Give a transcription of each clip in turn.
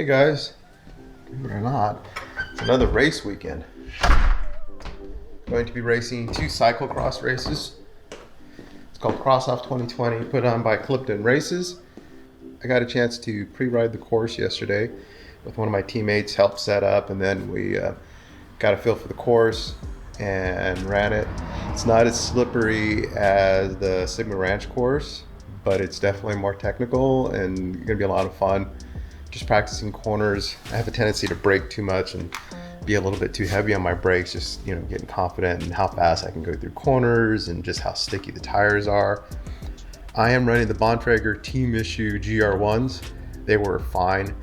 Hey guys, believe it or not, it's another race weekend. Going to be racing 2 cyclocross races. It's called Cross Off 2020, put on by Clifton Races. I got a chance to pre-ride the course yesterday with one of my teammates, helped set up, and then we got a feel for the course and ran it. It's not as slippery as the Sigma Ranch course, but it's definitely more technical and gonna be a lot of fun. Just practicing corners. I have a tendency to brake too much and be a little bit too heavy on my brakes, just getting confident in how fast I can go through corners and just how sticky the tires are. I am running the Bontrager Team Issue GR1s. They were fine.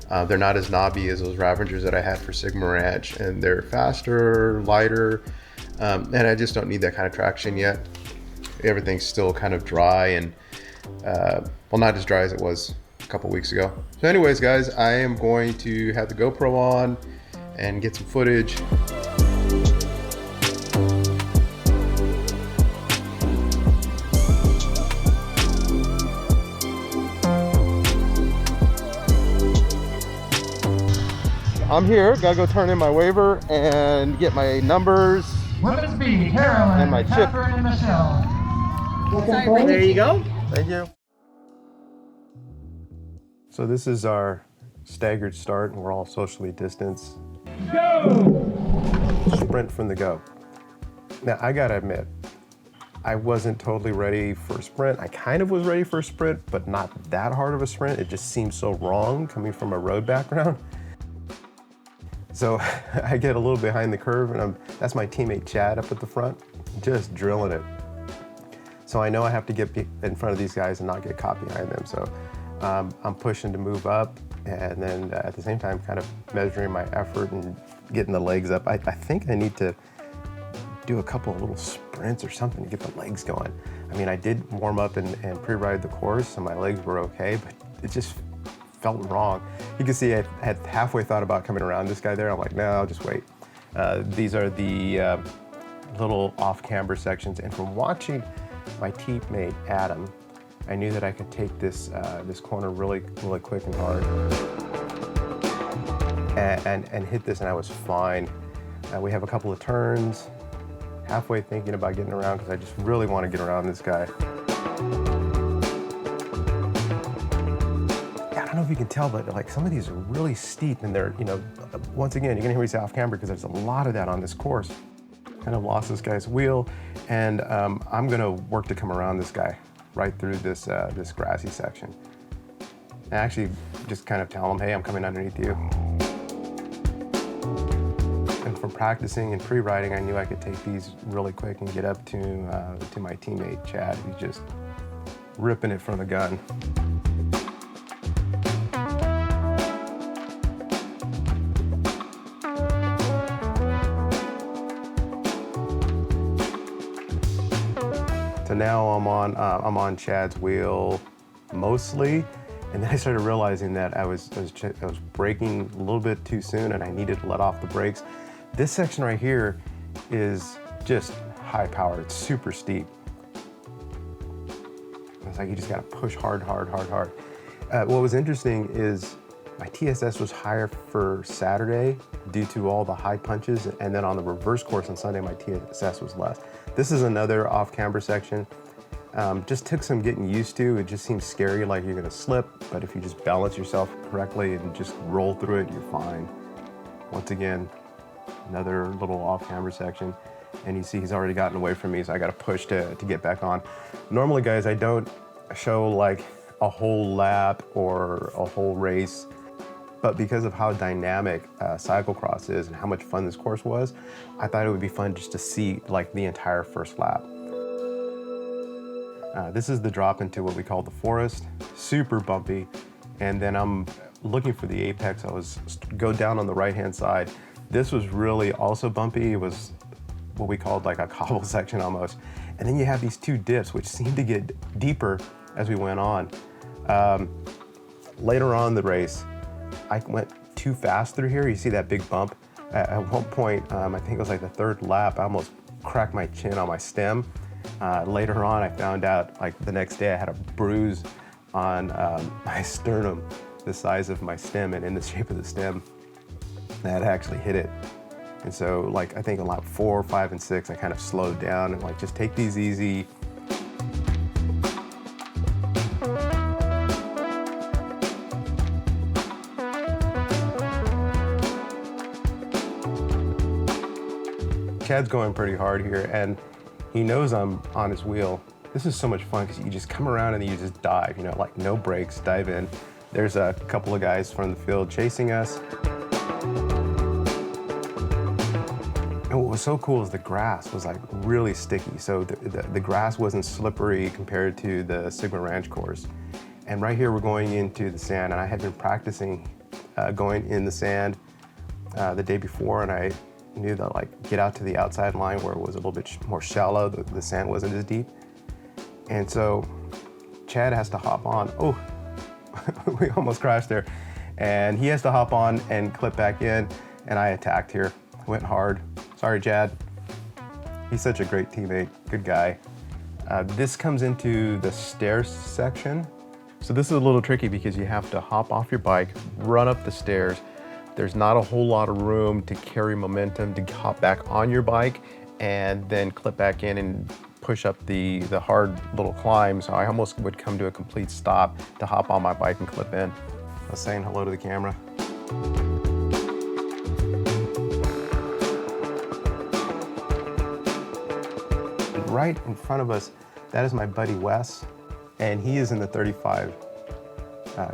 They're not as knobby as those Ravengers that I had for Sigma Ranch, and they're faster, lighter, and I just don't need that kind of traction yet. Everything's still kind of dry and, well, not as dry as it was a couple weeks ago. So anyways, guys, I am going to have the GoPro on and get some footage. I'm here, gotta go turn in my waiver and get my numbers. Women's B, Carolyn, and my chip. Catherine, and Michelle. There you go. Thank you. So this is our staggered start, and we're all socially distanced. Go! Sprint from the go. Now, I gotta admit, I wasn't totally ready for a sprint. I kind of was ready for a sprint, but not that hard of a sprint. It just seemed so wrong coming from a road background. So I get a little behind the curve, and that's my teammate Chad up at the front, just drilling it. So I know I have to get in front of these guys and not get caught behind them. So I'm pushing to move up, and then at the same time kind of measuring my effort and getting the legs up. I think I need to do a couple of little sprints or something to get the legs going. I mean, I did warm up and pre-ride the course, and my legs were okay, but it just felt wrong. You can see I had halfway thought about coming around this guy there. I'm like, no, I'll just wait. These are the little off-camber sections, and from watching my teammate Adam, I knew that I could take this this corner really quick and hard, and hit this, and I was fine. We have a couple of turns, halfway thinking about getting around because I just really want to get around this guy. I don't know if you can tell, but like some of these are really steep, and they're, once again, you're gonna hear me say off camera because there's a lot of that on this course. Kind of lost this guy's wheel, and I'm gonna work to come around this guy right through this this grassy section. And actually just kind of tell him, hey, I'm coming underneath you. And from practicing and pre-riding, I knew I could take these really quick and get up to my teammate Chad, who's just ripping it from the gun. So now I'm on Chad's wheel mostly, and then I started realizing that I was braking a little bit too soon, and I needed to let off the brakes. This section right here is just high power. It's super steep. It's like you just gotta push hard. What was interesting is my TSS was higher for Saturday due to all the high punches, and then on the reverse course on Sunday, my TSS was less. This is another off-camber section. Just took some getting used to. It just seems scary, like you're gonna slip, but if you just balance yourself correctly and just roll through it, you're fine. Once again, another little off-camber section, and you see he's already gotten away from me, so I gotta push to get back on. Normally, guys, I don't show like a whole lap or a whole race, but because of how dynamic cyclocross is and how much fun this course was, I thought it would be fun just to see like the entire first lap. This is the drop into what we call the forest, super bumpy, and then I'm looking for the apex. I was go down on the right-hand side. This was really also bumpy. It was what we called like a cobble section almost. And then you have these two dips, which seemed to get deeper as we went on. Later on in the race, I went too fast through here. You see that big bump? At one point, I think it was like the third lap, I almost cracked my chin on my stem. Later on, I found out, like the next day, I had a bruise on my sternum the size of my stem and in the shape of the stem, I had actually hit it. And so like, I think on lap 4, 5, and 6, I kind of slowed down and like, just take these easy. Chad's going pretty hard here, and he knows I'm on his wheel. This is so much fun because you just come around and you just dive, you know, like no brakes, dive in. There's a couple of guys from the field chasing us. And what was so cool is the grass was like really sticky. So the grass wasn't slippery compared to the Sigma Ranch course. And right here, we're going into the sand, and I had been practicing going in the sand the day before, and I knew that like get out to the outside line where it was a little bit more shallow, the sand wasn't as deep. And so Chad has to hop on. Oh, we almost crashed there. And he has to hop on and clip back in, and I attacked here, went hard. Sorry, Chad. He's such a great teammate, good guy. This comes into the stairs section. So this is a little tricky because you have to hop off your bike, run up the stairs. There's not a whole lot of room to carry momentum to hop back on your bike and then clip back in and push up the hard little climb. So I almost would come to a complete stop to hop on my bike and clip in. I was saying hello to the camera. Right in front of us, that is my buddy Wes, and he is in the 35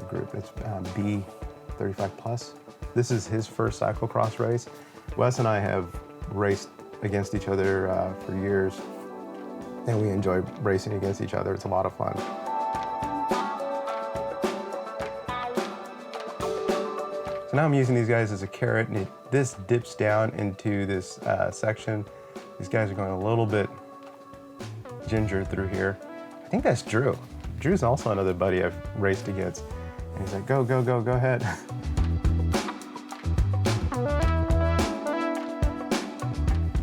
group. It's B 35 plus. This is his first cyclocross race. Wes and I have raced against each other for years, and we enjoy racing against each other. It's a lot of fun. So now I'm using these guys as a carrot, and this dips down into this section. These guys are going a little bit ginger through here. I think that's Drew. Drew's also another buddy I've raced against. And he's like, go, go, go, go ahead.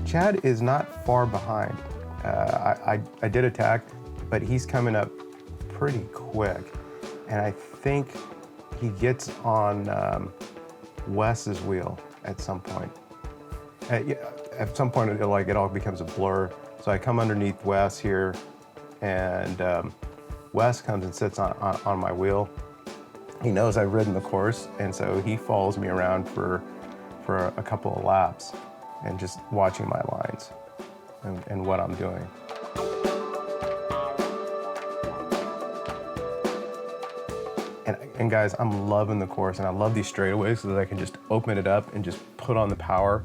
Chad is not far behind. I did attack, but he's coming up pretty quick. And I think he gets on Wes's wheel at some point. At some point, it all becomes a blur. So I come underneath Wes here, and Wes comes and sits on my wheel. He knows I've ridden the course, and so he follows me around for a couple of laps and just watching my lines and what I'm doing. And guys, I'm loving the course, and I love these straightaways so that I can just open it up and just put on the power.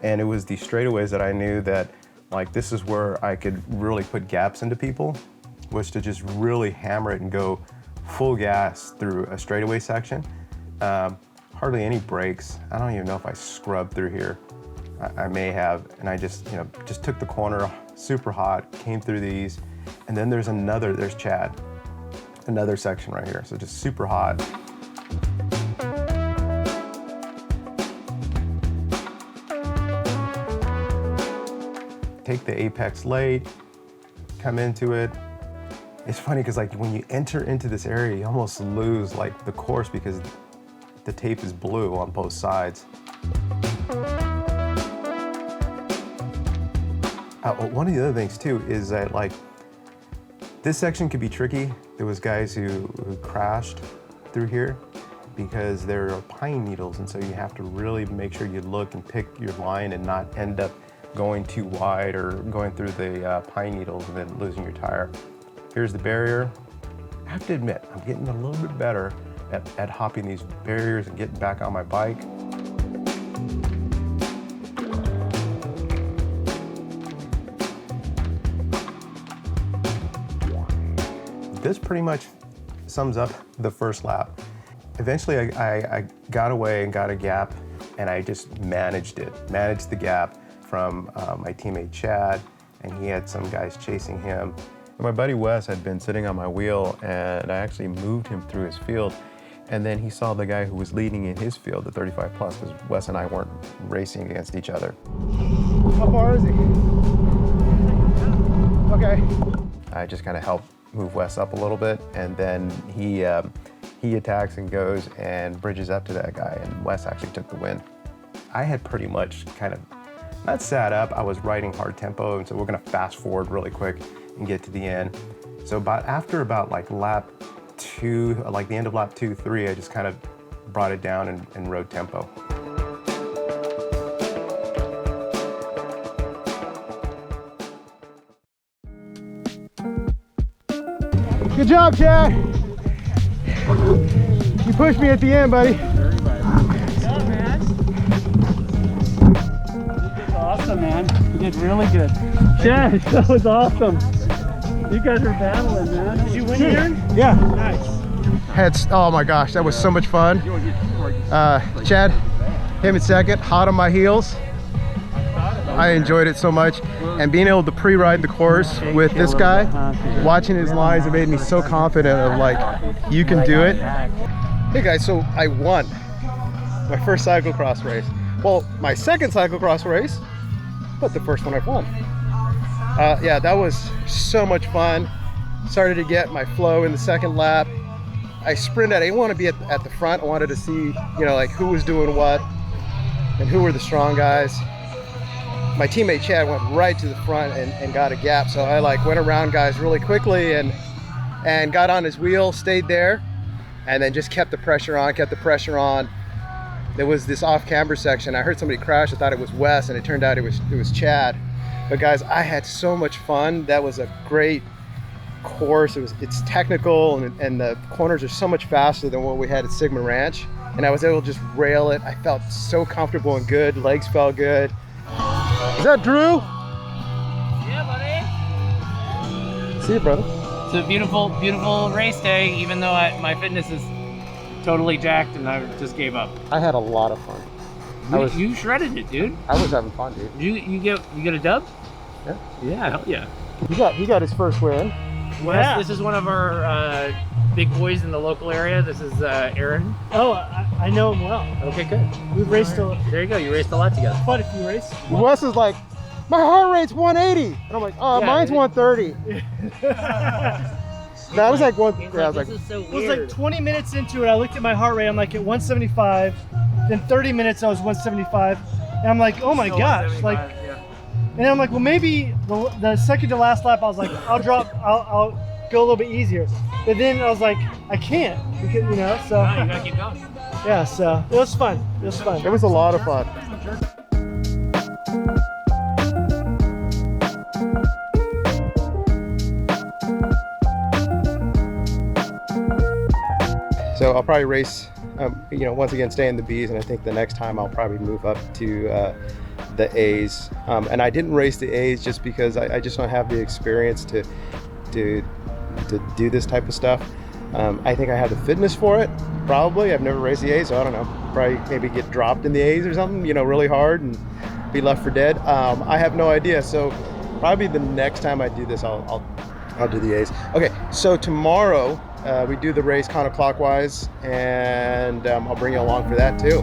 And it was these straightaways that I knew that like this is where I could really put gaps into people, was to just really hammer it and go full gas through a straightaway section. Hardly any brakes. I don't even know if I scrubbed through here. I may have, and I just took the corner super hot, came through these, and then there's Chad, another section right here. So just super hot. Take the apex late, come into it. It's funny because like when you enter into this area, you almost lose like the course because the tape is blue on both sides. One of the other things too is that like this section could be tricky. There was guys who crashed through here because there are pine needles, and so you have to really make sure you look and pick your line and not end up going too wide or going through the pine needles and then losing your tire. Here's the barrier. I have to admit, I'm getting a little bit better at hopping these barriers and getting back on my bike. This pretty much sums up the first lap. Eventually I got away and got a gap, and I just managed the gap from my teammate Chad, and he had some guys chasing him. My buddy Wes had been sitting on my wheel, and I actually moved him through his field, and then he saw the guy who was leading in his field, the 35 plus, because Wes and I weren't racing against each other. How far is he? Okay. I just kind of helped move Wes up a little bit, and then he he attacks and goes and bridges up to that guy, and Wes actually took the win. I had pretty much kind of not sat up, I was riding hard tempo, and so we're gonna fast forward really quick and get to the end. So after about like lap 2, like the end of lap 2, 3, I just kind of brought it down and rode tempo. Good job, Chad. You pushed me at the end, buddy. Awesome, man. You did really good. Chad, that was awesome. You guys are battling, man. Did you win your turn? Yeah. Nice. Oh my gosh, that was so much fun. Chad, him in second, hot on my heels. I enjoyed it so much. And being able to pre-ride the course with this guy, watching his lines, it made me so confident of like, you can do it. Hey guys, so I won my first cyclocross race. Well, my second cyclocross race, but the first one I've won. Yeah, that was so much fun. Started to get my flow in the second lap. I sprinted. I didn't want to be at the front. I wanted to see, you know, like who was doing what and who were the strong guys. My teammate Chad went right to the front and got a gap. So I like went around guys really quickly and got on his wheel, stayed there, and then just kept the pressure on. There was this off-camber section. I heard somebody crash. I thought it was Wes, and it turned out it was Chad. But guys, I had so much fun. That was a great course. It's technical, and the corners are so much faster than what we had at Sigma Ranch. And I was able to just rail it. I felt so comfortable and good. Legs felt good. Is that Drew? Yeah, buddy. See you, brother. It's a beautiful, beautiful race day, even though my fitness is totally jacked and I just gave up. I had a lot of fun. You shredded it, dude. I was having fun, dude. You get a dub? Yeah. Yeah, hell yeah. He got his first win. Wes, this is one of our big boys in the local area. This is Aaron. Oh, I know him well. Okay, good. We've raced There you go. You raced a lot together. quite a few races. Wes is like, my heart rate's 180. And I'm like, oh, Yeah, mine's dude. 130. No, I was like one. He's Yeah, I was like, this is so It was like weird. 20 minutes into it, I looked at my heart rate, I'm like at 175. Then 30 minutes, I was 175. And I'm like, oh my gosh. Like, and I'm like, well, maybe the second to last lap, I was like, I'll go a little bit easier. But then I was like, I can't, because, you know, so. No, you gotta keep going. Yeah, so it was fun. It was fun. it was a lot of fun. So I'll probably race, you know, once again, stay in the Bs, and I think the next time I'll probably move up to the A's. And I didn't race the A's just because I just don't have the experience to do this type of stuff. I think I have the fitness for it, probably. I've never raced the A's, so I don't know. Probably maybe get dropped in the A's or something, you know, really hard and be left for dead. I have no idea. So probably the next time I do this, I'll do the A's. Okay, so tomorrow we do the race counterclockwise, and I'll bring you along for that too.